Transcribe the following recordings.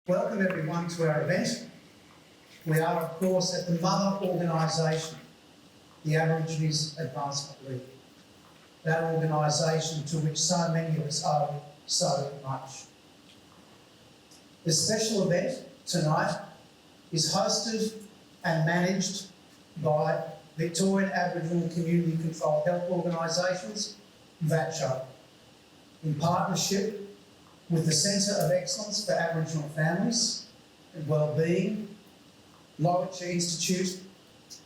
Welcome everyone to our event. We are, of course, at the mother organisation, the Aborigines Advancement League. That organisation to which so many of us owe so much. This special event tonight is hosted and managed by Victorian Aboriginal Community Controlled Health Organisations, VACCHO, in partnership with the Centre of Excellence for Aboriginal Families Wellbeing, Lowitja Institute,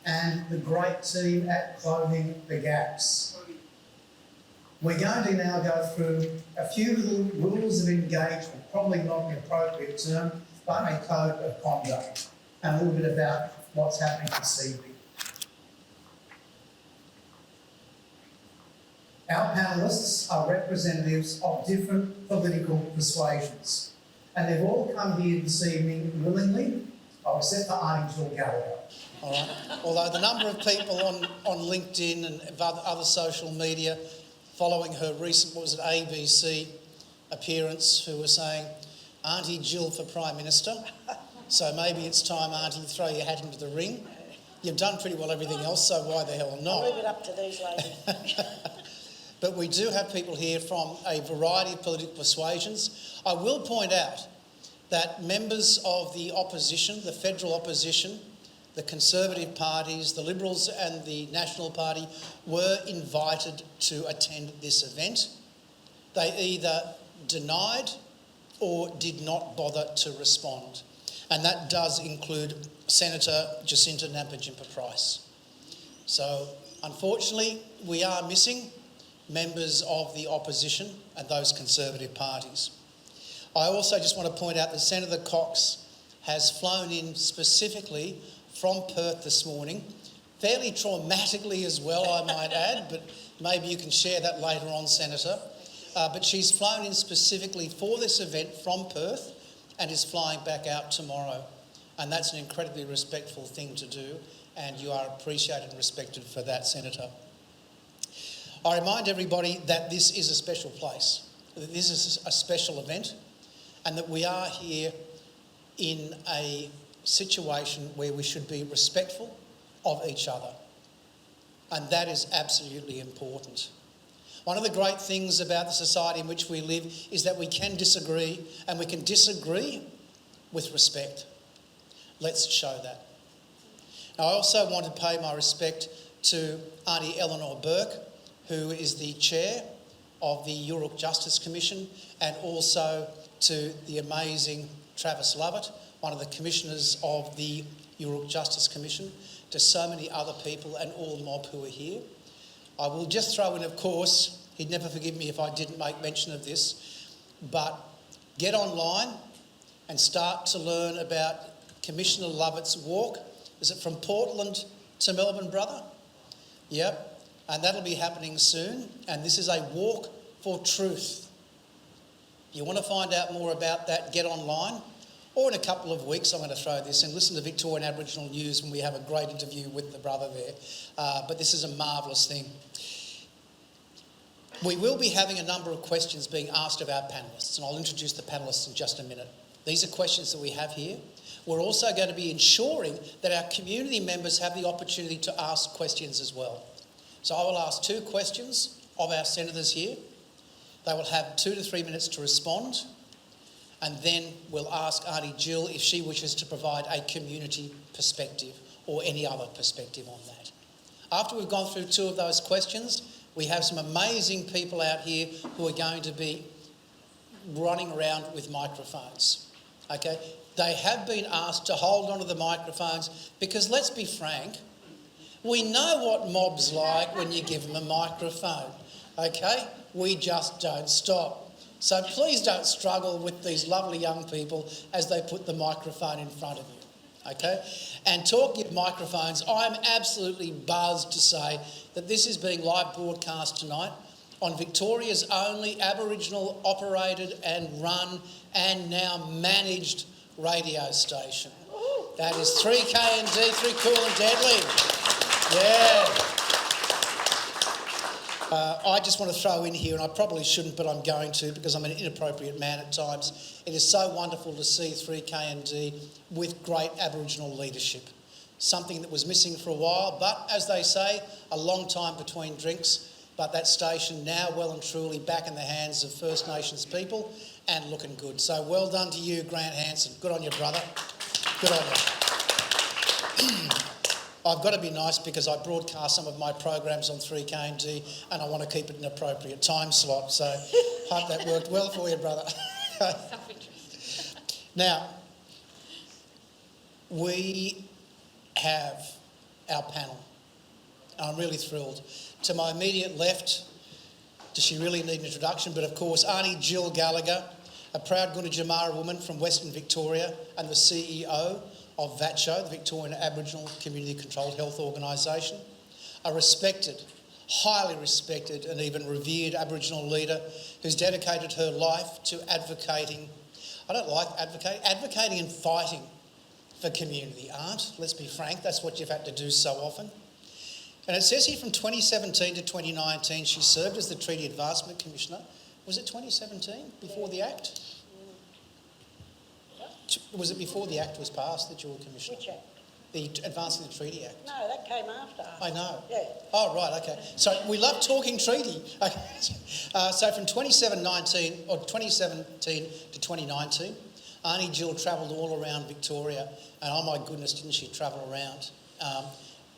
and the great team at Clothing the Gaps. We're going to now go through a few little rules of engagement, probably not the appropriate term, but a code of conduct, and a little bit about what's happening this evening. Our panellists are representatives of different political persuasions, and they've all come here this evening willingly, except for Auntie Jill Gallagher. All right. Although the number of people on LinkedIn and other social media following her recent, ABC appearance, who were saying, Auntie Jill for Prime Minister, so maybe it's time, Auntie, throw your hat into the ring. You've done pretty well everything else, so why the hell not? I'll leave it up to these ladies. But we do have people here from a variety of political persuasions. I will point out that members of the opposition, the federal opposition, the Conservative parties, the Liberals and the National Party were invited to attend this event. They either denied or did not bother to respond. And that does include Senator Jacinta Nampijinpa-Price. So, unfortunately, we are missing members of the opposition and those Conservative parties. I also just want to point out that Senator Cox has flown in specifically from Perth this morning, fairly traumatically as well, I might add, but maybe you can share that later on, Senator. But she's flown in specifically for this event from Perth and is flying back out tomorrow. And that's an incredibly respectful thing to do, and you are appreciated and respected for that, Senator. I remind everybody that this is a special place, that this is a special event, and that we are here in a situation where we should be respectful of each other. And that is absolutely important. One of the great things about the society in which we live is that we can disagree, and we can disagree with respect. Let's show that. Now, I also want to pay my respect to Auntie Eleanor Burke, who is the chair of the Yurok Justice Commission, and also to the amazing Travis Lovett, one of the commissioners of the Yurok Justice Commission, to so many other people and all the mob who are here. I will just throw in, of course, he'd never forgive me if I didn't make mention of this, but get online and start to learn about Commissioner Lovett's walk. Is it from Portland to Melbourne, brother? Yep. And that'll be happening soon. And this is a walk for truth. You want to find out more about that, get online. Or in a couple of weeks, I'm going to throw this in. Listen to Victorian Aboriginal News when we have a great interview with the brother there. But this is a marvellous thing. We will be having a number of questions being asked of our panellists, and I'll introduce the panellists in just a minute. These are questions that we have here. We're also going to be ensuring that our community members have the opportunity to ask questions as well. So I will ask 2 questions of our senators here. They will have 2 to 3 minutes to respond, and then we'll ask Auntie Jill if she wishes to provide a community perspective or any other perspective on that. After we've gone through 2 of those questions, we have some amazing people out here who are going to be running around with microphones. Okay? They have been asked to hold onto the microphones because, let's be frank, we know what mob's like when you give them a microphone, okay? We just don't stop. So please don't struggle with these lovely young people as they put the microphone in front of you, okay? And talking of microphones, I'm absolutely buzzed to say that this is being live broadcast tonight on Victoria's only Aboriginal operated and run and now managed radio station. That is 3K&D, 3 Cool and Deadly. Yeah. I just want to throw in here, and I probably shouldn't, but I'm going to because I'm an inappropriate man at times. It is so wonderful to see 3KND with great Aboriginal leadership. Something that was missing for a while, but as they say, a long time between drinks. But that station now well and truly back in the hands of First Nations people and looking good. So well done to you, Grant Hanson. Good on you, brother. Good on you. I've got to be nice because I broadcast some of my programs on 3KND and I want to keep it in an appropriate time slot. So hope that worked well for you, brother. Self-interest. Now, we have our panel. I'm really thrilled. To my immediate left, does she really need an introduction? But of course, Auntie Jill Gallagher, a proud Gunditjmara woman from Western Victoria and the CEO of VACCHO, the Victorian Aboriginal Community Controlled Health Organisation. A respected, highly respected and even revered Aboriginal leader who's dedicated her life to advocating, I don't like advocating and fighting for community, let's be frank, that's what you've had to do so often. And it says here from 2017 to 2019, she served as the Treaty Advancement Commissioner. Was it 2017, before the Act? Was it before the Act was passed that you were Commissioner? Which Act? The Advancing the Treaty Act. No, that came after. I know. Yeah. Oh, right, okay. So we love talking treaty. So from 2017 to 2019, Auntie Jill travelled all around Victoria, and oh my goodness, didn't she travel around,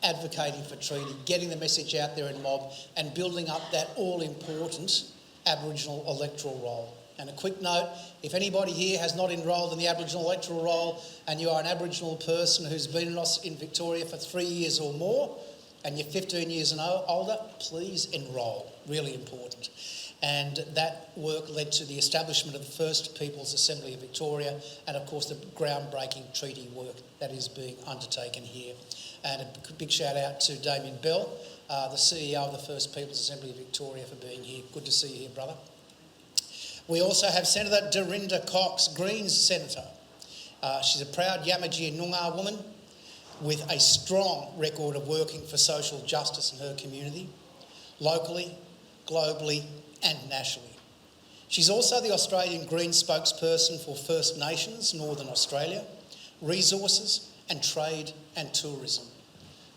advocating for treaty, getting the message out there in mob, and building up that all-important Aboriginal electoral roll. And a quick note, if anybody here has not enrolled in the Aboriginal electoral roll and you are an Aboriginal person who's been in Victoria for 3 years or more and you're 15 years and older, please enrol. Really important. And that work led to the establishment of the first People's Assembly of Victoria and, of course, the groundbreaking treaty work that is being undertaken here. And a big shout out to Damien Bell, the CEO of the first People's Assembly of Victoria, for being here. Good to see you here, brother. We also have Senator Dorinda Cox, Greens Senator. She's a proud Yamaji and Noongar woman with a strong record of working for social justice in her community, locally, globally and nationally. She's also the Australian Greens spokesperson for First Nations, Northern Australia, resources and trade and tourism.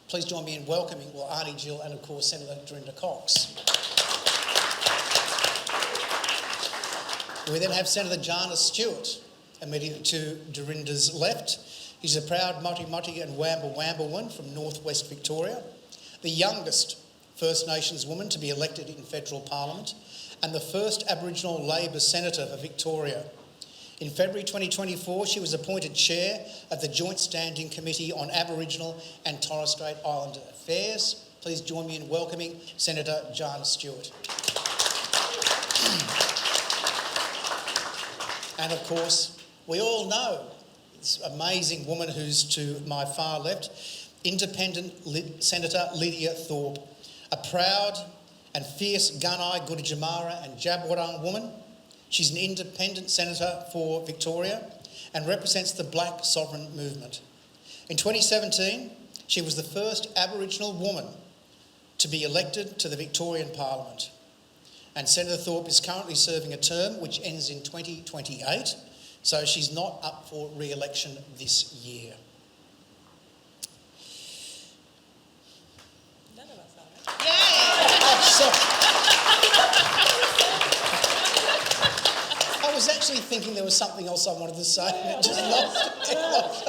Please join me in welcoming, Auntie Jill and of course Senator Dorinda Cox. We then have Senator Jana Stewart, immediately to Dorinda's left. He's a proud Moti Moti and Wamba Wamba woman from northwest Victoria, the youngest First Nations woman to be elected in federal parliament, and the first Aboriginal Labor Senator for Victoria. In February 2024, she was appointed chair of the Joint Standing Committee on Aboriginal and Torres Strait Islander Affairs. Please join me in welcoming Senator Jana Stewart. And of course, we all know this amazing woman who's to my far left, Independent Senator Lidia Thorpe, a proud and fierce Gunai, Gunditjmara and Jabwarang woman. She's an independent senator for Victoria and represents the Black Sovereign Movement. In 2017, she was the first Aboriginal woman to be elected to the Victorian Parliament. And Senator Thorpe is currently serving a term which ends in 2028, so she's not up for re-election this year. None of us are. I was actually thinking there was something else I wanted to say and it just lost it.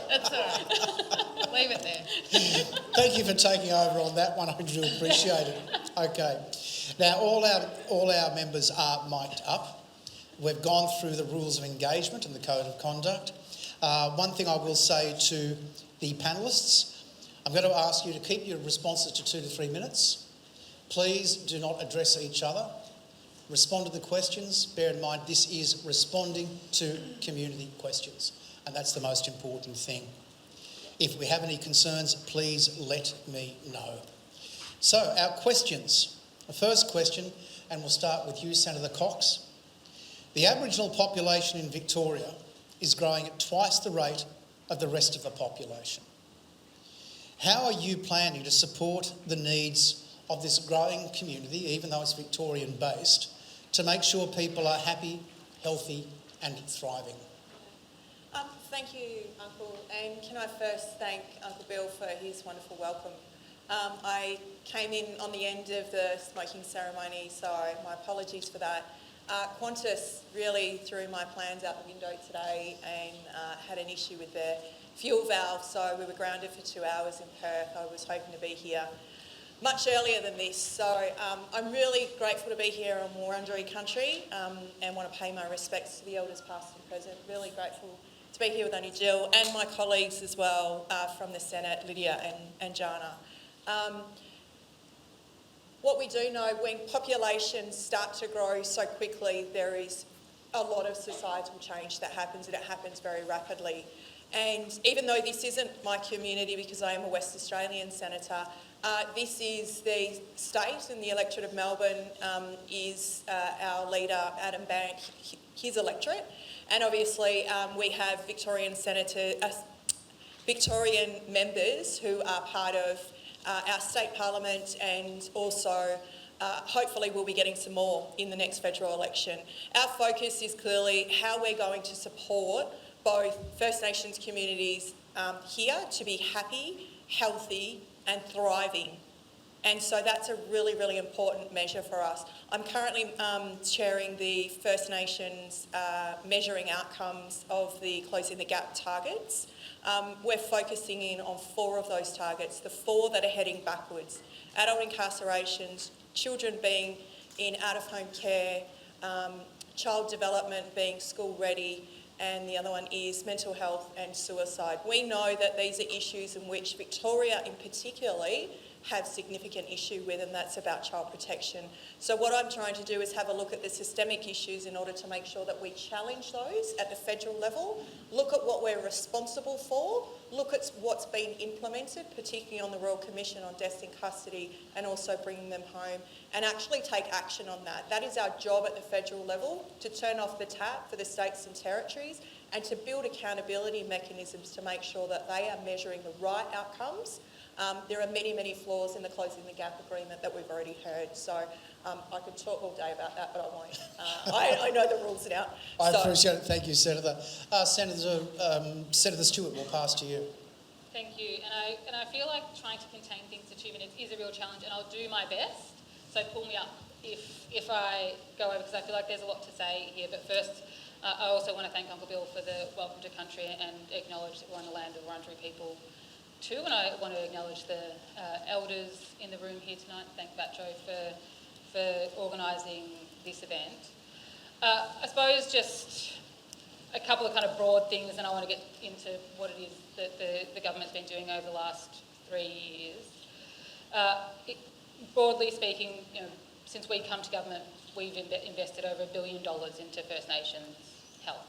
That's all right. Leave it there. Thank you for taking over on that one. I do appreciate it. Okay. Now, all our members are mic'd up. We've gone through the rules of engagement and the code of conduct. One thing I will say to the panellists, I'm going to ask you to keep your responses to 2 to 3 minutes. Please do not address each other. Respond to the questions. Bear in mind, this is responding to community questions, and that's the most important thing. If we have any concerns, please let me know. So, our questions. The first question, and we'll start with you, Senator Cox. The Aboriginal population in Victoria is growing at twice the rate of the rest of the population. How are you planning to support the needs of this growing community, even though it's Victorian based, to make sure people are happy, healthy and thriving. Thank you, Uncle. And can I first thank Uncle Bill for his wonderful welcome. I came in on the end of the smoking ceremony, so my apologies for that. Qantas really threw my plans out the window today and had an issue with their fuel valve, so we were grounded for 2 hours in Perth. I was hoping to be here much earlier than this, so I'm really grateful to be here on Wurundjeri country and want to pay my respects to the elders past and present. Really grateful to be here with Aunty Jill and my colleagues as well from the Senate, Lidia and Jana. What we do know, when populations start to grow so quickly, there is a lot of societal change that happens, and it happens very rapidly. And even though this isn't my community, because I am a West Australian senator, this is the state, and the electorate of Melbourne is our leader, Adam Bank, his electorate. And obviously we have Victorian members who are part of our state parliament, and also hopefully we'll be getting some more in the next federal election. Our focus is clearly how we're going to support both First Nations communities here to be happy, healthy and thriving. And so that's a really, really important measure for us. I'm currently chairing the First Nations measuring outcomes of the Closing the Gap targets. We're focusing in on 4 of those targets, the 4 that are heading backwards. Adult incarcerations, children being in out-of-home care, child development being school ready, and the other one is mental health and suicide. We know that these are issues in which Victoria in particularly have significant issue with, and that's about child protection. So what I'm trying to do is have a look at the systemic issues in order to make sure that we challenge those at the federal level, look at what we're responsible for, look at what's been implemented, particularly on the Royal Commission on Deaths in Custody, and also bringing them home, and actually take action on that. That is our job at the federal level, to turn off the tap for the states and territories and to build accountability mechanisms to make sure that they are measuring the right outcomes. There are many, many flaws in the Closing the Gap agreement that we've already heard, so I could talk all day about that, but I won't. I know the rules now. I appreciate it. Thank you, Senator. Senator Stewart, we'll pass to you. Thank you. And I feel like trying to contain things to 2 minutes is a real challenge, and I'll do my best. So pull me up if I go over, because I feel like there's a lot to say here. But first, I also want to thank Uncle Bill for the welcome to country and acknowledge that we're on the land of Wurundjeri people too. And I want to acknowledge the elders in the room here tonight. Thank VACCHO for organising this event. I suppose just a couple of kind of broad things, and I want to get into what it is that the government's been doing over the last 3 years. Broadly speaking, since we come to government, we've invested over $1 billion into First Nations health.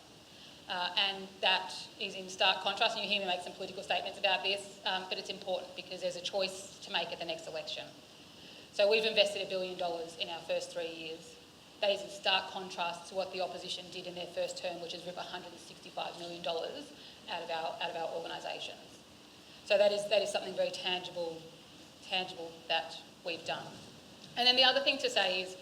And that is in stark contrast, and you hear me make some political statements about this, but it's important because there's a choice to make at the next election. So we've invested $1 billion in our first 3 years. That is in stark contrast to what the opposition did in their first term, which is rip $165 million out of our organisations. So that is something very tangible that we've done. And then the other thing to say is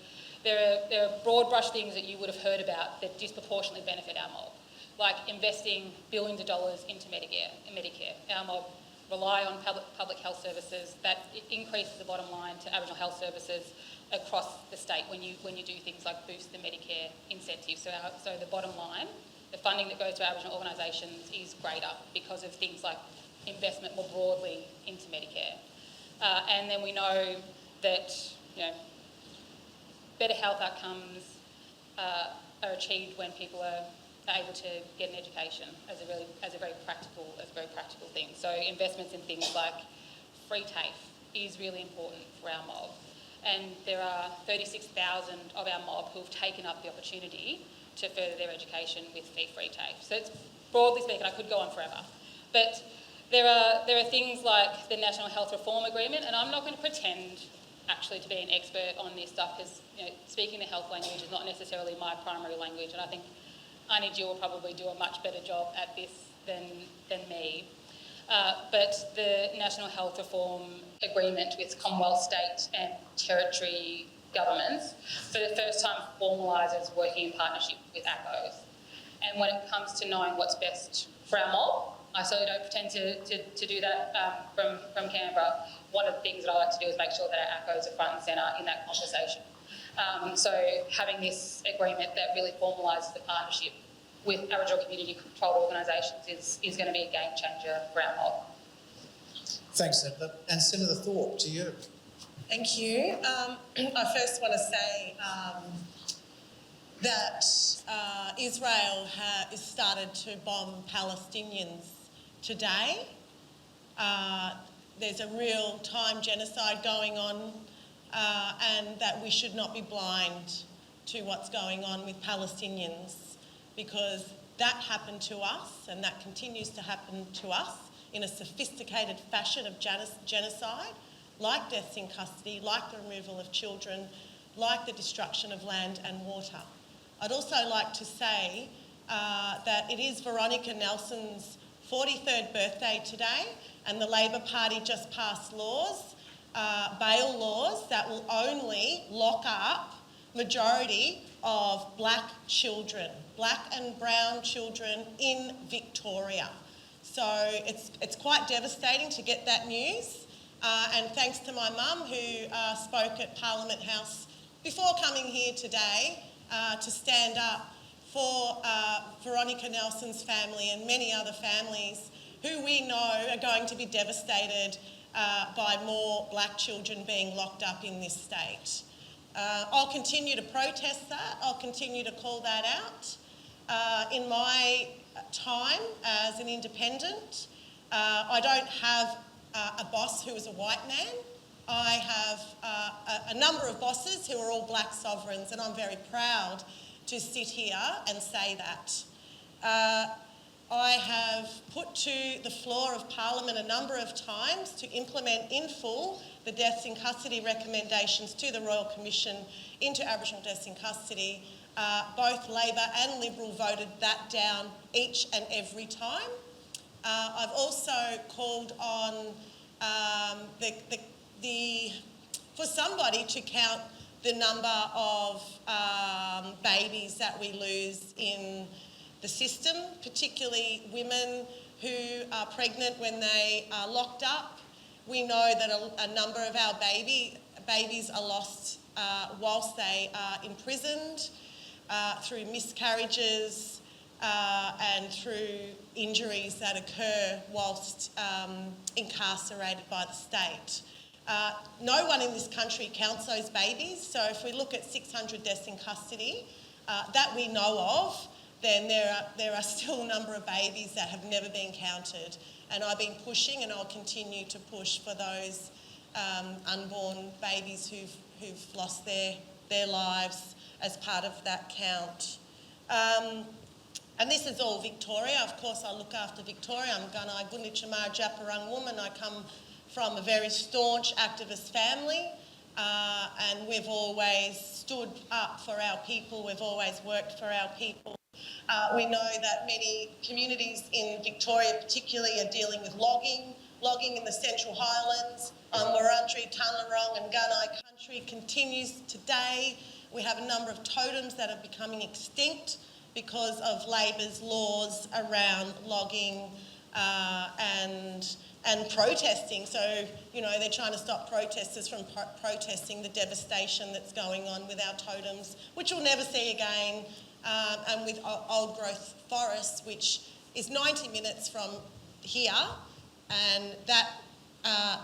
there are broad brush things that you would have heard about that disproportionately benefit our mob, like investing billions of dollars into Medicare. Our mob rely on public health services. That increases the bottom line to Aboriginal health services across the state when you do things like boost the Medicare incentives. So the bottom line, the funding that goes to Aboriginal organisations is greater because of things like investment more broadly into Medicare. And then we know that better health outcomes are achieved when people are able to get an education as a very practical thing. So investments in things like free TAFE is really important for our mob. And there are 36,000 of our mob who have taken up the opportunity to further their education with fee-free TAFE. So it's, broadly speaking, I could go on forever. But there are things like the National Health Reform Agreement, and I'm not going to pretend actually to be an expert on this stuff because speaking the health language is not necessarily my primary language, and I think Aunty Jill will probably do a much better job at this than me. But the National Health Reform Agreement with Commonwealth, state and territory governments for the first time formalises working in partnership with ACCOs. And when it comes to knowing what's best for our mob, I certainly don't pretend to do that from Canberra. One of the things that I like to do is make sure that our ACCOs are front and centre in that conversation. So having this agreement that really formalises the partnership with Aboriginal community-controlled organisations is going to be a game changer for our mob. Thanks, Senator. And Senator Thorpe, to you. Thank you. I first want to say that Israel has started to bomb Palestinians today. There's a real-time genocide going on, and that we should not be blind to what's going on with Palestinians, because that happened to us and that continues to happen to us in a sophisticated fashion of genocide, like deaths in custody, like the removal of children, like the destruction of land and water. I'd also like to say that it is Veronica Nelson's 43rd birthday today, and the Labor Party just passed laws, bail laws, that will only lock up majority of black children, black and brown children in Victoria. So it's quite devastating to get that news. And thanks to my mum who spoke at Parliament House before coming here today to stand up for Veronica Nelson's family and many other families who we know are going to be devastated by more black children being locked up in this state. I'll continue to protest that. I'll continue to call that out. In my time as an independent, I don't have a boss who is a white man. I have a number of bosses who are all black sovereigns, and I'm very proud to sit here and say that. I have put to the floor of Parliament a number of times to implement in full the deaths in custody recommendations to the Royal Commission into Aboriginal deaths in custody. Both Labor and Liberal voted that down each and every time. I've also called on for somebody to count the number of babies that we lose in the system, particularly women who are pregnant when they are locked up. We know that a number of our babies are lost whilst they are imprisoned, through miscarriages and through injuries that occur whilst incarcerated by the state. No one in this country counts those babies, so if we look at 600 deaths in custody that we know of, then there are still a number of babies that have never been counted. And I've been pushing, and I'll continue to push for those unborn babies who've lost their lives as part of that count. And this is all Victoria. Of course, I look after Victoria. I'm Gunai Gunditjamar Japarang woman. I come from a very staunch activist family, and we've always stood up for our people. We've always worked for our people. We know that many communities in Victoria particularly are dealing with logging in the Central Highlands, Wurundjeri, Tamarong and Gunai country continues today. We have a number of totems that are becoming extinct because of Labor's laws around logging and protesting. So, you know, they're trying to stop protesters from protesting the devastation that's going on with our totems, which we'll never see again. And with old growth forests, which is 90 minutes from here, and that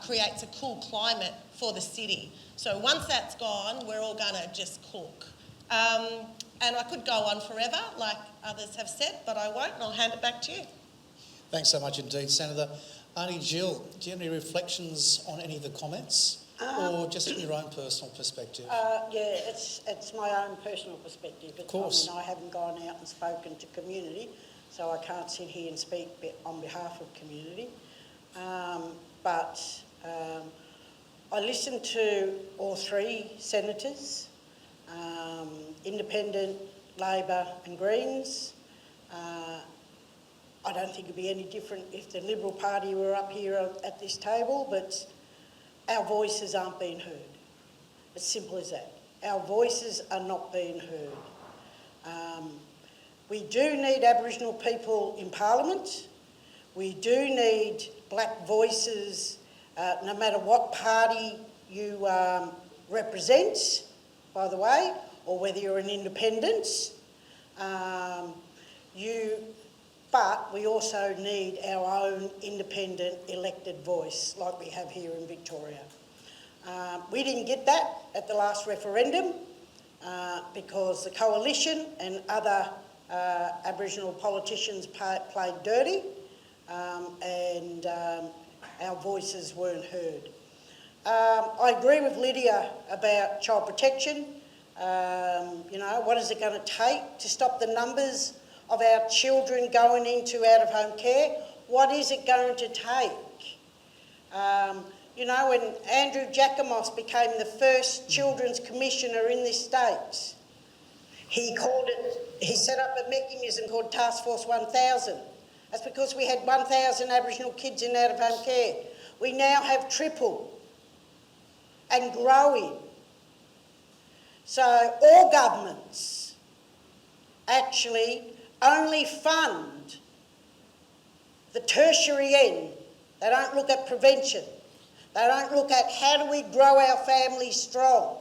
creates a cool climate for the city. So once that's gone, we're all going to just cook. And I could go on forever, like others have said, but I won't, and I'll hand it back to you. Thanks so much indeed, Senator. Auntie Jill, do you have any reflections on any of the comments? Or just from your own personal perspective? Yeah, it's my own personal perspective. Of course. I haven't gone out and spoken to community, so I can't sit here and speak on behalf of community. But I listened to all three senators, um, Independent, Labor and Greens. And I think that, you know, the Greens Senator Dorinda Cox, who is a member of Parliament, has spoken very clearly. And I think that I don't think it'd be any different if the Liberal Party were up here at this table, but our voices aren't being heard. As simple as that. Our voices are not being heard. We do need Aboriginal people in Parliament. We do need black voices, no matter what party you represent, by the way, or whether you're an independent. But we also need our own independent elected voice, like we have here in Victoria. We didn't get that at the last referendum because the coalition and other Aboriginal politicians played dirty and our voices weren't heard. I agree with Lidia about child protection. You know, what is it going to take to stop the numbers of our children going into out-of-home care? What is it going to take? You know, when Andrew Jacomos became the first Children's Commissioner in this state, he set up a mechanism called Task Force 1000. That's because we had 1,000 Aboriginal kids in out-of-home care. We now have triple and growing. So all governments actually only fund the tertiary end. They don't look at prevention. They don't look at how do we grow our families strong.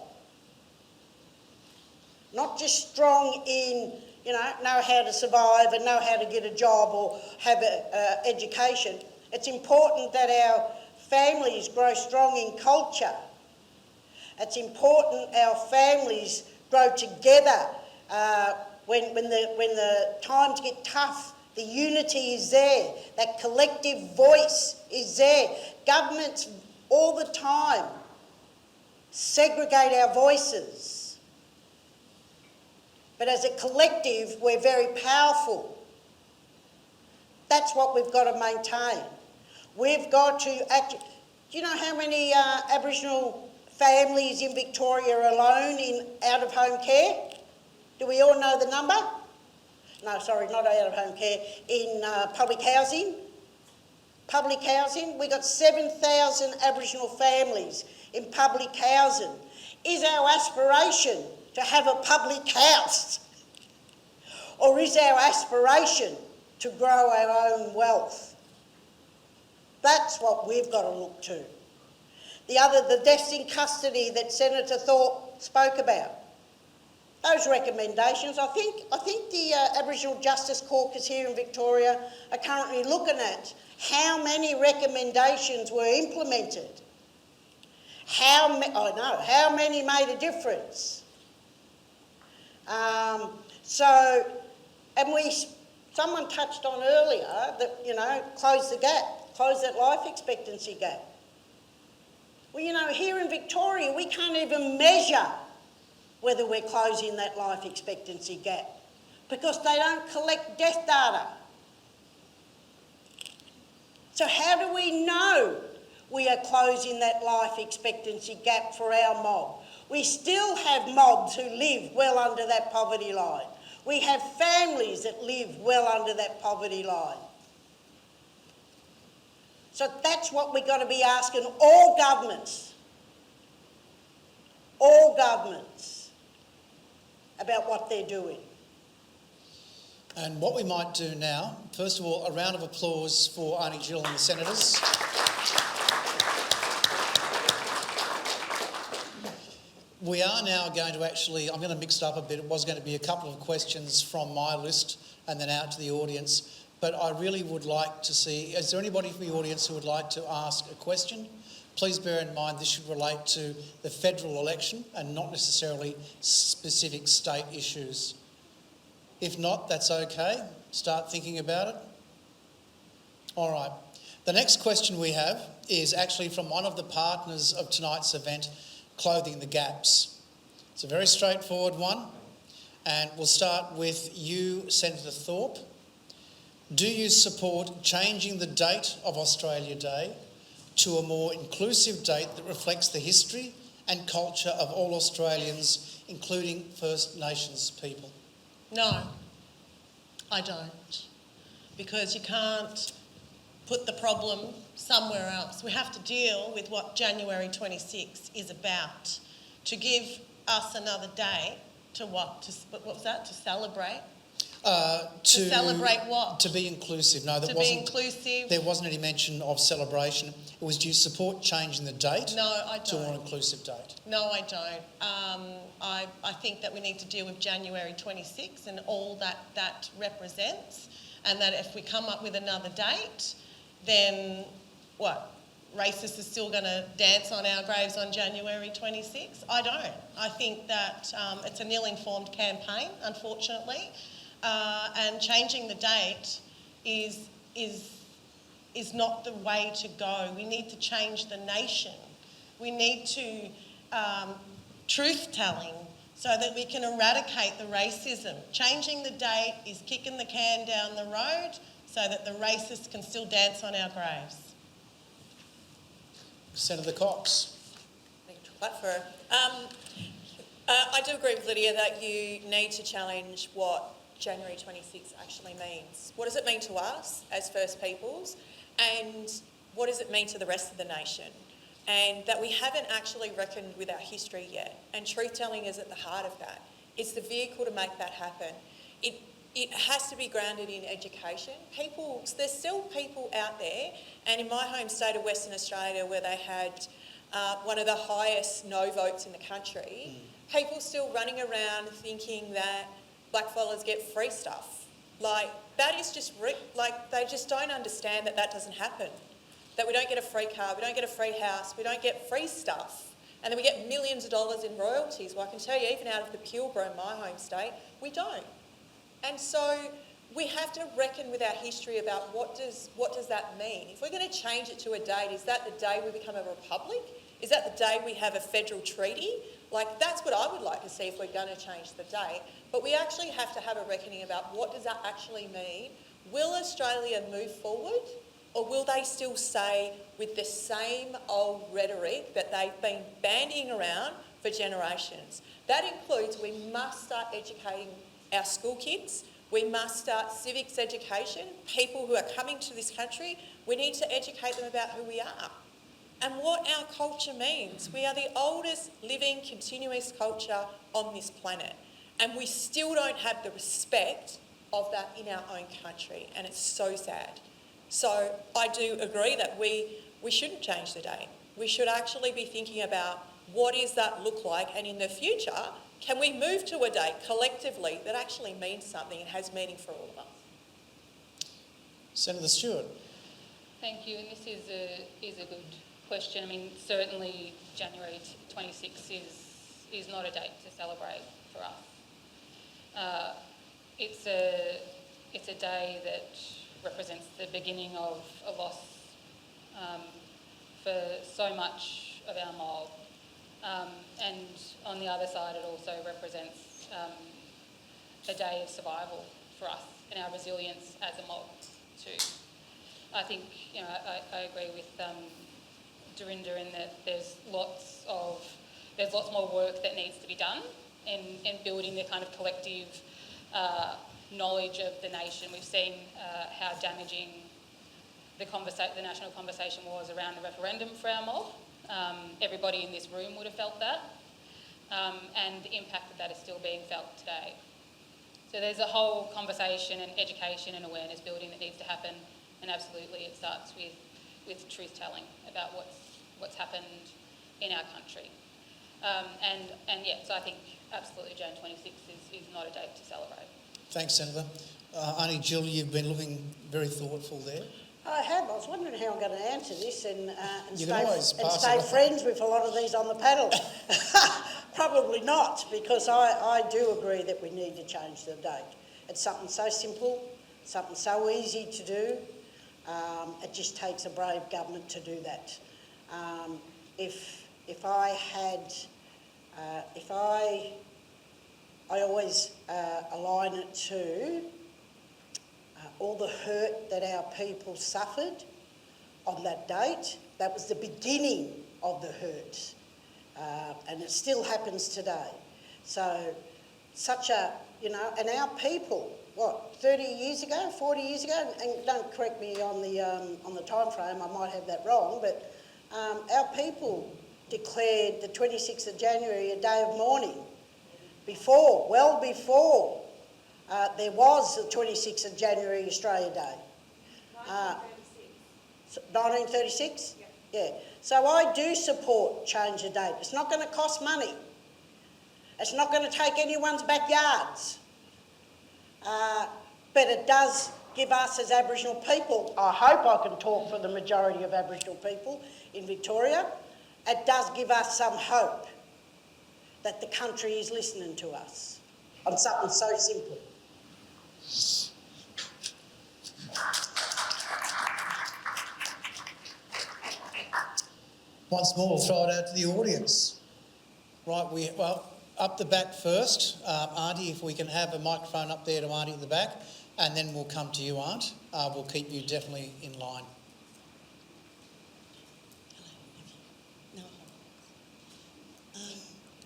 Not just strong in, you know how to survive and know how to get a job or have an education. It's important that our families grow strong in culture. It's important our families grow together when the times get tough. The unity is there. That collective voice is there. Governments all the time segregate our voices. But as a collective, we're very powerful. That's what we've got to maintain. We've got to act. Do you know how many Aboriginal families in Victoria are alone in out-of-home care? Do we all know the number? No, sorry, not out-of-home care. In public housing. Public housing, we've got 7,000 Aboriginal families in public housing. Is our aspiration to have a public house? Or is our aspiration to grow our own wealth? That's what we've got to look to. The deaths in custody that Senator Thorpe spoke about. Those recommendations, I think the Aboriginal Justice Caucus here in Victoria are currently looking at how many recommendations were implemented. How many made a difference. Someone touched on earlier that, you know, close the gap, close that life expectancy gap. Well, you know, here in Victoria, we can't even measure whether we're closing that life expectancy gap because they don't collect death data. So how do we know we are closing that life expectancy gap for our mob? We still have mobs who live well under that poverty line. We have families that live well under that poverty line. So that's what we've got to be asking all governments about what they're doing. And what we might do now, first of all, a round of applause for Aunty Jill and the Senators. We are now going to actually, I'm going to mix it up a bit. It was going to be a couple of questions from my list and then out to the audience. But I really would like to see, is there anybody from the audience who would like to ask a question? Please bear in mind this should relate to the federal election and not necessarily specific state issues. If not, that's okay. Start thinking about it. All right. The next question we have is actually from one of the partners of tonight's event, Clothing the Gaps. It's a very straightforward one. And we'll start with you, Senator Thorpe. Do you support changing the date of Australia Day to a more inclusive date that reflects the history and culture of all Australians, including First Nations people? No, I don't. because you can't put the problem somewhere else. We have to deal with what January 26 is about, to give us another day to what? What was that? To celebrate? To celebrate what? To be inclusive. No, to be inclusive. There wasn't any mention of celebration. It was, do you support changing the date? No, I don't. To a more inclusive date? No, I don't. I think that we need to deal with January 26 and all that represents, and that if we come up with another date, then what? Racists are still going to dance on our graves on January 26? I don't. I think that it's an ill-informed campaign, unfortunately, and changing the date is not the way to go. We need to change the nation. We need to truth-telling so that we can eradicate the racism. Changing the date is kicking the can down the road so that the racists can still dance on our graves. Senator Cox. I do agree with Lidia that you need to challenge what January 26 actually means. What does it mean to us as First Peoples, and what does it mean to the rest of the nation? And that we haven't actually reckoned with our history yet, and truth-telling is at the heart of that. It's the vehicle to make that happen. It has to be grounded in education. There's still people out there, and in my home state of Western Australia, where they had one of the highest no votes in the country, people still running around thinking that blackfellas get free stuff. Like, that is just, they just don't understand that doesn't happen. That we don't get a free car, we don't get a free house, we don't get free stuff. And then we get millions of dollars in royalties. Well, I can tell you, even out of the Pilbara in my home state, we don't. And so we have to reckon with our history about what does that mean. If we're going to change it to a date, is that the day we become a republic? Is that the day we have a federal treaty? Like, that's what I would like to see if we're going to change the date. But we actually have to have a reckoning about what does that actually mean. Will Australia move forward, or will they still stay with the same old rhetoric that they've been bandying around for generations? That includes, we must start educating our school kids. We must start civics education. People who are coming to this country, we need to educate them about who we are and what our culture means. We are the oldest living continuous culture on this planet, and we still don't have the respect of that in our own country, and it's so sad. So I do agree that we shouldn't change the date. We should actually be thinking about what does that look like, and in the future, can we move to a date collectively that actually means something and has meaning for all of us? Senator Stewart. Thank you, and this is a good question. I mean, certainly January 26 is not a date to celebrate for us. It's a day that represents the beginning of a loss for so much of our mob. And on the other side, it also represents a day of survival for us and our resilience as a mob too. I think, I agree with Dorinda in that there's lots more work that needs to be done in building the kind of collective knowledge of the nation. We've seen how damaging the national conversation was around the referendum for our mob. Everybody in this room would have felt that, and the impact that is still being felt today. So there's a whole conversation and education and awareness building that needs to happen, and absolutely it starts with truth-telling about what's happened in our country. So I think absolutely Jan 26 is not a date to celebrate. Thanks, Senator. Auntie Jill, you've been looking very thoughtful there. I have. I was wondering how I'm going to answer this and stay friends with a lot of these on the panel. Probably not, because I do agree that we need to change the date. It's something so simple, something so easy to do. It just takes a brave government to do that. I always align it to all the hurt that our people suffered on that date. That was the beginning of the hurt, and it still happens today. So such a you know, and our people, 30 years ago, 40 years ago, and don't correct me on the time frame, I might have that wrong, but our people declared the 26th of January a day of mourning well before there was the 26th of January Australia Day. 1936? Yeah. So I do support change the date. It's not going to cost money. It's not going to take anyone's backyards. But it does give us as Aboriginal people, I hope I can talk for the majority of Aboriginal people in Victoria, it does give us some hope that the country is listening to us on something so simple. Once more, throw it out to the audience. Right, up the back first. Auntie, if we can have a microphone up there to Auntie at the back, and then we'll come to you, Aunt. We'll keep you definitely in line.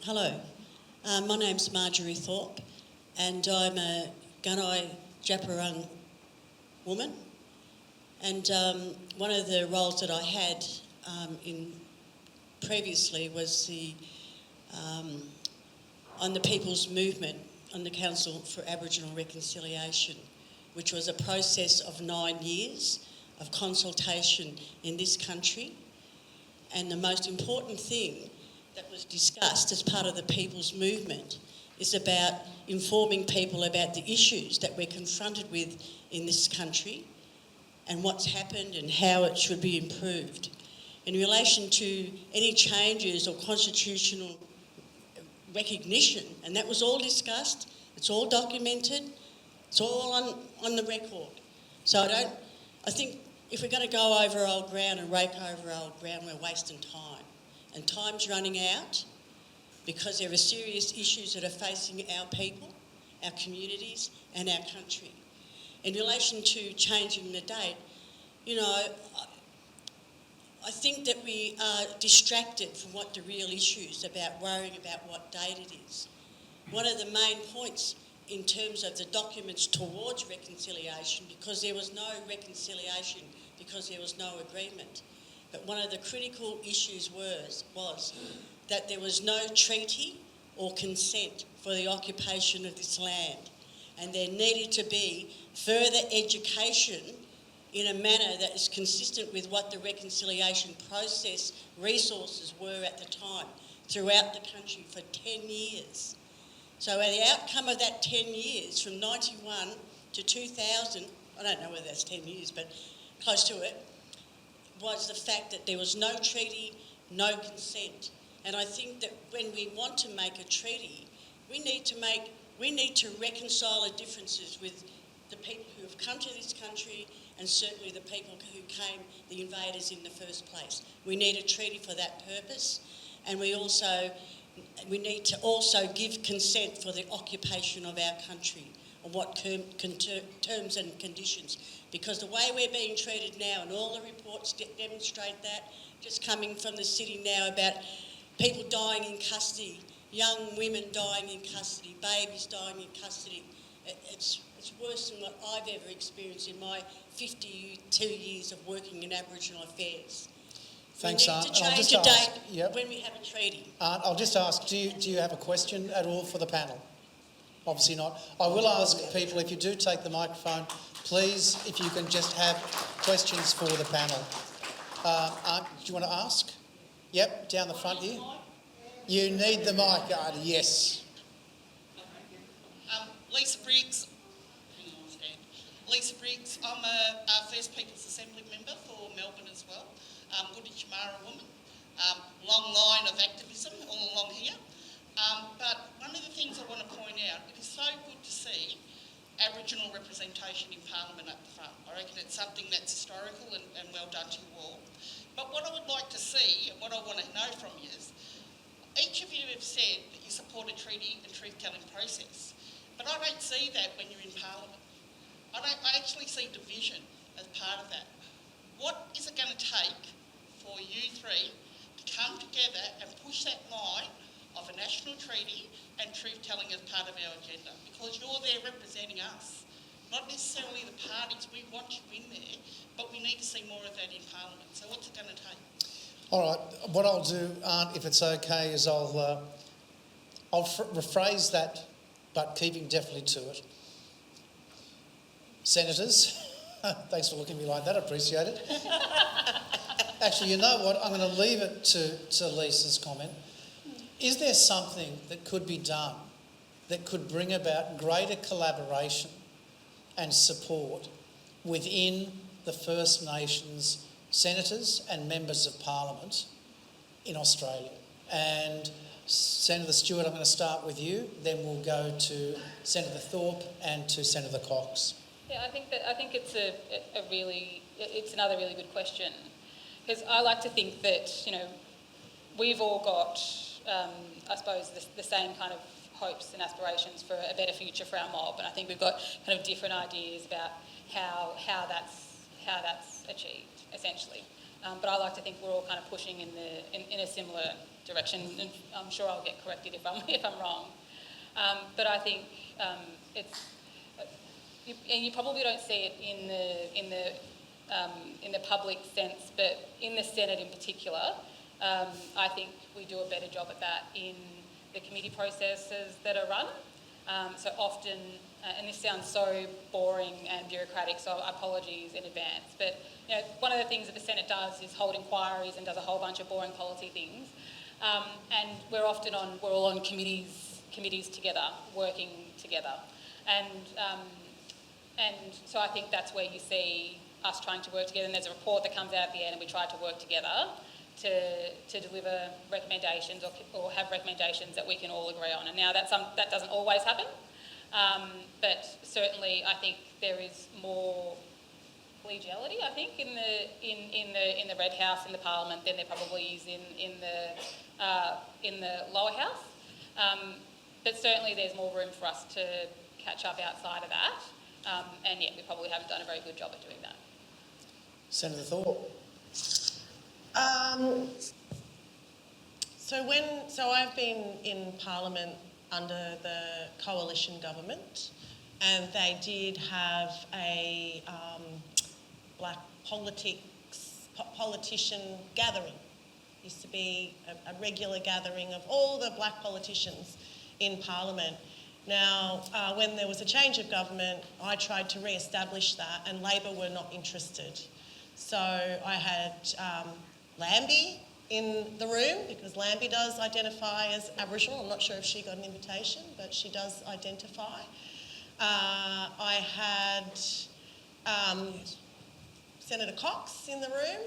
Hello, my name's Marjorie Thorpe, and I'm a Gunai Djapurrung woman. And one of the roles that I had previously was on the People's Movement on the Council for Aboriginal Reconciliation, which was a process of 9 years of consultation in this country. And the most important thing that was discussed as part of the People's Movement is about informing people about the issues that we're confronted with in this country and what's happened and how it should be improved. In relation to any changes or constitutional recognition, and that was all discussed, it's all documented, it's all on the record. So I think if we're going to go over old ground and rake over old ground, we're wasting time. And time's running out because there are serious issues that are facing our people, our communities and our country. In relation to changing the date, you know, I think that we are distracted from what the real issues about worrying about what date it is. One of the main points in terms of the documents towards reconciliation, because there was no reconciliation, because there was no agreement, but one of the critical issues was that there was no treaty or consent for the occupation of this land, and there needed to be further education in a manner that is consistent with what the reconciliation process resources were at the time throughout the country for 10 years. So the outcome of that 10 years, from 91 to 2000, I don't know whether that's 10 years, but close to it, was the fact that there was no treaty, no consent. And I think that when we want to make a treaty, we need to reconcile the differences with the people who have come to this country and certainly the people who came, the invaders in the first place. We need a treaty for that purpose, and we need to also give consent for the occupation of our country on what terms and conditions. Because the way we're being treated now, and all the reports demonstrate that, just coming from the city now about people dying in custody, young women dying in custody, babies dying in custody, it's worse than what I've ever experienced in my 52 years of working in Aboriginal affairs. Thanks, we need Aunt. to change the date when we have a treaty. Aunt, I'll just ask, do you have a question at all for the panel? Obviously not. I will ask people, if you do take the microphone, please, if you can just have questions for the panel. Aunt, do you want to ask? Yep, down the front here. You need the mic, Auntie, yes. Lisa Briggs. Lisa Briggs. I'm a First Peoples Assembly member for Melbourne as well. Goody Chamara woman. Long line of activism all along here. But one of the things I want to point out, it is so good to see Aboriginal representation in Parliament at the front. I reckon it's something that's historical and well done to you all. But what I would like to see, and what I want to know from you is, each of you have said that you support a treaty and truth-telling process. But I don't see that when you're in Parliament. I actually see division as part of that. What is it going to take for you three to come together and push that line of a national treaty and truth-telling as part of our agenda, because you're there representing us, not necessarily the parties. We want you in there, but we need to see more of that in Parliament. So what's it going to take? All right, what I'll do, Aunt, if it's okay, is I'll rephrase that, but keeping definitely to it. Senators, thanks for looking at me like that, I appreciate it. Actually, you know what, I'm going to leave it to Lisa's comment. Is there something that could be done that could bring about greater collaboration and support within the First Nations senators and members of Parliament in Australia? And Senator Stewart, I'm going to start with you, then we'll go to Senator Thorpe and to Senator Cox. Yeah, I think it's it's another really good question, because I like to think that, you know, we've all got, I suppose, the same kind of hopes and aspirations for a better future for our mob, and I think we've got kind of different ideas about how that's achieved, essentially. But I like to think we're all kind of pushing in a similar direction, and I'm sure I'll get corrected if I'm wrong. But I think it's. And you probably don't see it in the public sense, but in the Senate in particular, I think we do a better job at that in the committee processes that are run. So often, and this sounds so boring and bureaucratic, so apologies in advance, but you know, one of the things that the Senate does is hold inquiries and does a whole bunch of boring policy things, and we're all on committees together, working together, and so I think that's where you see us trying to work together, and there's a report that comes out at the end and we try to work together to deliver recommendations or have recommendations that we can all agree on. And now that doesn't always happen, but certainly I think there is more collegiality, I think, in the Red House, in the Parliament, than there probably is in the lower house. But certainly there's more room for us to catch up outside of that. And yet we probably haven't done a very good job at doing that. Senator Thorpe. So I've been in Parliament under the coalition government, and they did have a black politician gathering. Used to be a regular gathering of all the black politicians in Parliament. Now, when there was a change of government, I tried to re-establish that, and Labor were not interested. So I had Lambie in the room, because Lambie does identify as Aboriginal. I'm not sure if she got an invitation, but she does identify. I had Senator Cox in the room,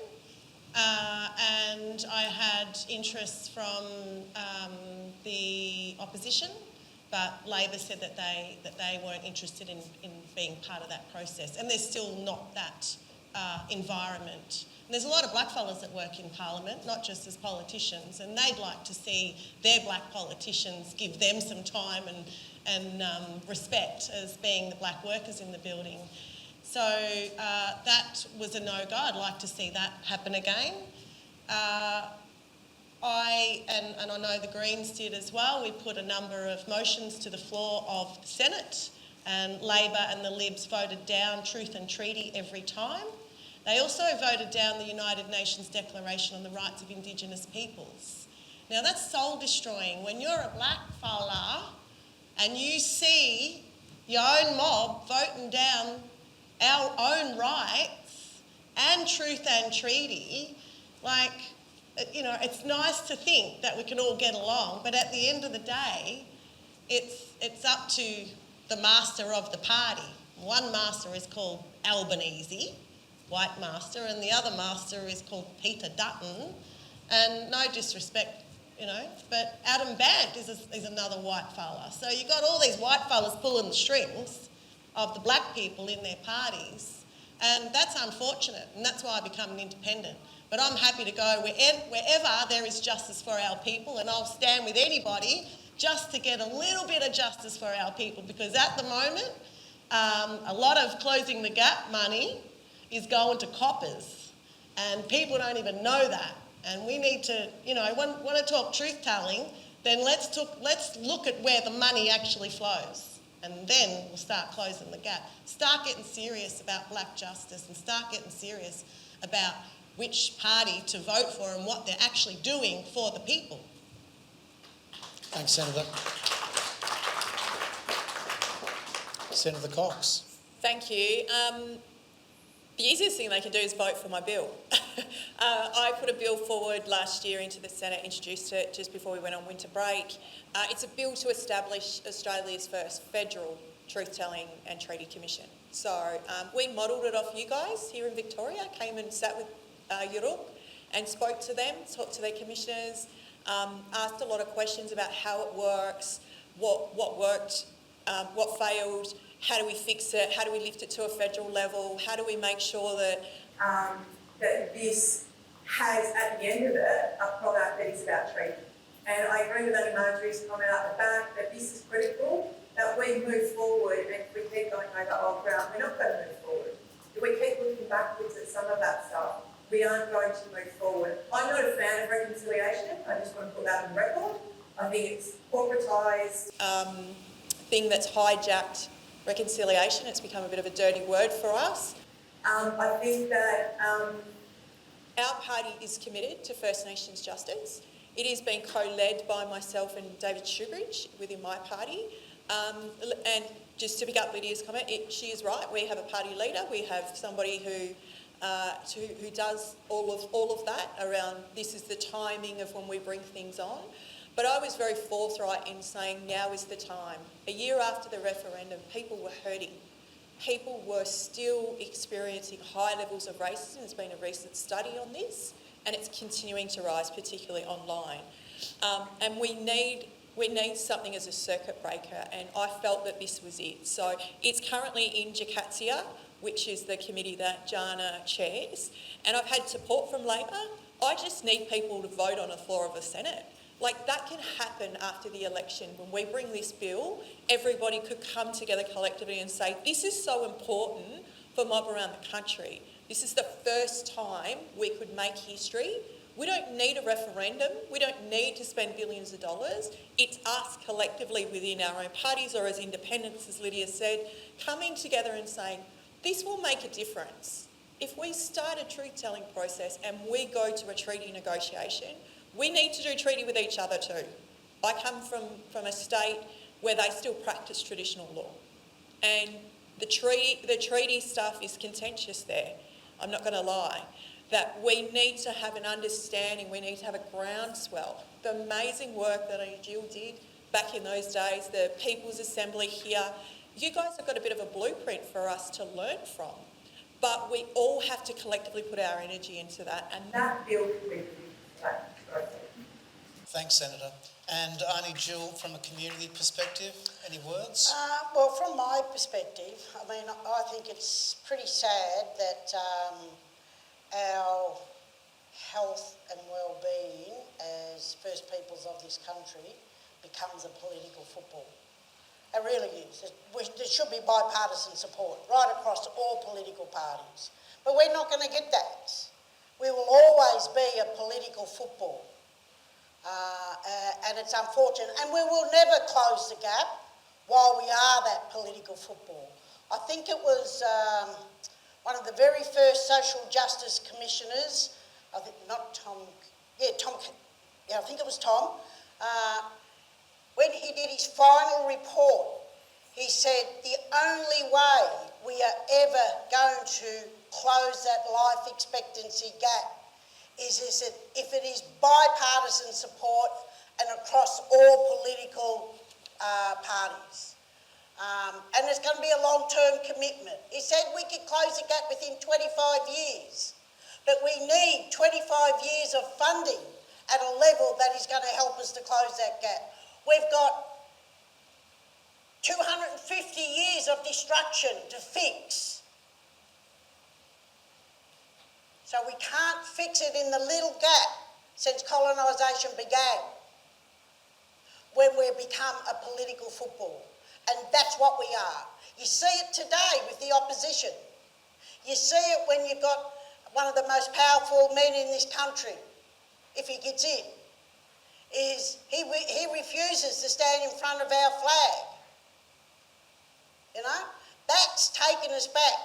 and I had interests from the opposition, but Labor said that they weren't interested in being part of that process, and there's still not that environment. And there's a lot of blackfellas that work in Parliament, not just as politicians, and they'd like to see their black politicians give them some time and respect as being the black workers in the building. So that was a no-go. I'd like to see that happen again. And I know the Greens did as well. We put a number of motions to the floor of the Senate, and Labor and the Libs voted down truth and treaty every time. They also voted down the United Nations Declaration on the Rights of Indigenous Peoples. Now that's soul destroying. When you're a black fella and you see your own mob voting down our own rights and truth and treaty, like, you know, it's nice to think that we can all get along, but at the end of the day, it's up to the master of the party. One master is called Albanese, white master, and the other master is called Peter Dutton, and no disrespect, you know, but Adam Bandt is another white fella. So you've got all these white fellas pulling the strings of the black people in their parties, and that's unfortunate, and that's why I become an independent. But I'm happy to go wherever there is justice for our people, and I'll stand with anybody just to get a little bit of justice for our people, because at the moment, a lot of closing the gap money is going to coppers, and people don't even know that. And we need to, you know, want to talk truth-telling, then let's look at where the money actually flows, and then we'll start closing the gap. Start getting serious about black justice and start getting serious about which party to vote for and what they're actually doing for the people. Thanks, Senator. Senator Cox. Thank you. The easiest thing they can do is vote for my bill. I put a bill forward last year into the Senate, introduced it just before we went on winter break. It's a bill to establish Australia's first federal truth-telling and treaty commission. So we modelled it off you guys here in Victoria, came and sat with Yuruk and spoke to them, talked to their commissioners, asked a lot of questions about how it works, what worked, what failed, how do we fix it, how do we lift it to a federal level, how do we make sure that that this has, at the end of it, a product that is about treaty. And I agree with Annie Marjorie's comment at the back that this is critical, that we move forward, and if we keep going over old ground, we're not going to move forward. If we keep looking backwards at some of that stuff, we aren't going to move forward. I'm not a fan of reconciliation, I just want to put that on record. I think it's corporatised thing that's hijacked reconciliation. It's become a bit of a dirty word for us. I think that our party is committed to First Nations justice. It is being co-led by myself and David Shoebridge within my party. And just to pick up Lidia's comment, she is right. We have a party leader. We have somebody who does all of that around this is the timing of when we bring things on. But I was very forthright in saying now is the time. A year after the referendum, people were hurting. People were still experiencing high levels of racism. There's been a recent study on this, and it's continuing to rise, particularly online. And we need something as a circuit breaker, and I felt that this was it. So it's currently in Jacatsia, which is the committee that Jana chairs, and I've had support from Labor. I just need people to vote on the floor of the Senate. Like, that can happen after the election. When we bring this bill, everybody could come together collectively and say, this is so important for mob around the country. This is the first time we could make history. We don't need a referendum. We don't need to spend billions of dollars. It's us collectively within our own parties or as independents, as Lidia said, coming together and saying, this will make a difference. If we start a truth-telling process and we go to a treaty negotiation, we need to do treaty with each other too. I come from a state where they still practice traditional law. And the treaty stuff is contentious there. I'm not going to lie. That we need to have an understanding, we need to have a groundswell. The amazing work that Jill did back in those days, the People's Assembly here, you guys have got a bit of a blueprint for us to learn from. But we all have to collectively put our energy into that, and that builds with that. Thanks, Senator. And Auntie Jill, from a community perspective, any words? Well, from my perspective, I mean, I think it's pretty sad that our health and well-being as First Peoples of this country becomes a political football. It really is. There should be bipartisan support right across all political parties. But we're not going to get that. We will always be a political football. And it's unfortunate. And we will never close the gap while we are that political football. I think it was one of the very first social justice commissioners, I think not Tom, I think it was Tom, when he did his final report, he said the only way we are ever going to close that life expectancy gap is that if it is bipartisan support and across all political parties. And there's going to be a long-term commitment. He said we could close the gap within 25 years, but we need 25 years of funding at a level that is going to help us to close that gap. We've got 250 years of destruction to fix. So we can't fix it in the little gap since colonisation began, when we've become a political football. And that's what we are. You see it today with the opposition. You see it when you've got one of the most powerful men in this country, if he gets in. is he refuses to stand in front of our flag. You know, that's taken us back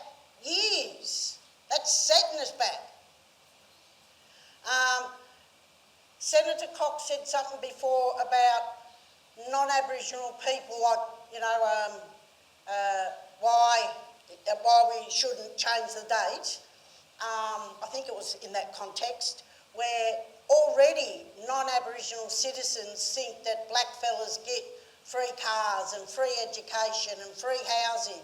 years. That's setting us back. Senator Cox said something before about non-Aboriginal people, like, you know, why we shouldn't change the date. I think it was in that context where already non-Aboriginal citizens think that blackfellas get free cars and free education and free housing.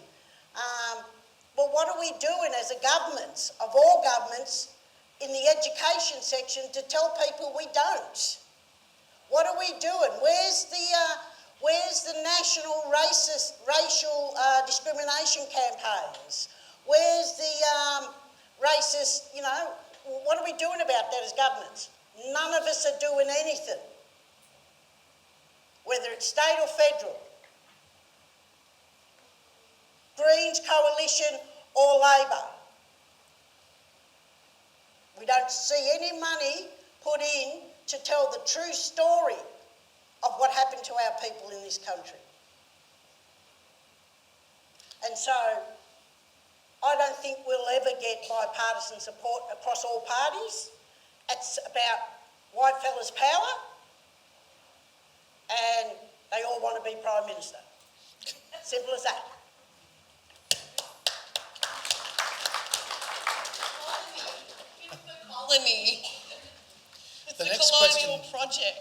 Well, what are we doing as a government, of all governments, in the education section to tell people we don't? What are we doing? Where's the national racial discrimination campaigns? Where's the racist, you know, what are we doing about that as governments? None of us are doing anything, whether it's state or federal, Greens coalition or Labor. We don't see any money put in to tell the true story of what happened to our people in this country. And so I don't think we'll ever get bipartisan support across all parties. It's about white fellas' power, and they all want to be Prime Minister. Simple as that. It's the colony. It's The the next colonial question. project.